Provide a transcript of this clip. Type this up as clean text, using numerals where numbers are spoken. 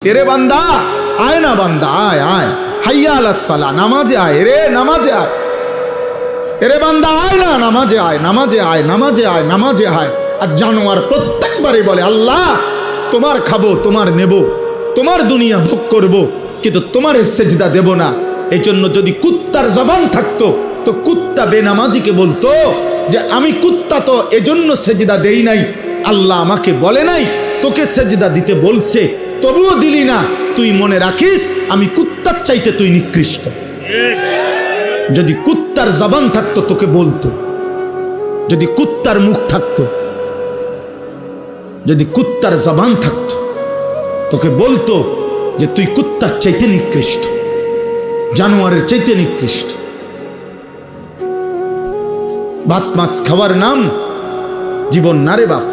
तेरे बंदा आए ना बंदा आए आए हय्या अलस सला नामाजे आए रे नामाजे आए तेरे बंदा आए ना नामाजे आए नामाजे आए नामाजे आए नामाजे आए আর জানোয়ার প্রত্যেকবারই বলে আল্লাহ তোমার খাবো তোমার নেব তোমার দুনিয়া ভোগ করব কিন্তু তোমার সেজদা দেব না। এই জন্য যদি কুত্তার জবান থাকতো তো কুত্তা বেনামাজিকে বলতো যে আমি কুত্তা তো এজন্য সেজদা দেই নাই, আল্লাহ আমাকে বলে নাই তোকে সেজদা দিতে বলছে তবুও দিলি না, তুই মনে রাখিস আমি কুত্তার চাইতে তুই নিকৃষ্ট। যদি কুত্তার জবান থাকতো তোকে বলতো, যদি কুত্তার মুখ থাকতো, যদি কুত্তার জবান থাকতো তোকে বলতো যে তুই কুত্তার চাইতে নিকৃষ্ট, জানোয়ারের চাইতে নিকৃষ্ট। ভাত মাছ খাওয়ার নাম জীবন না রে বাপ।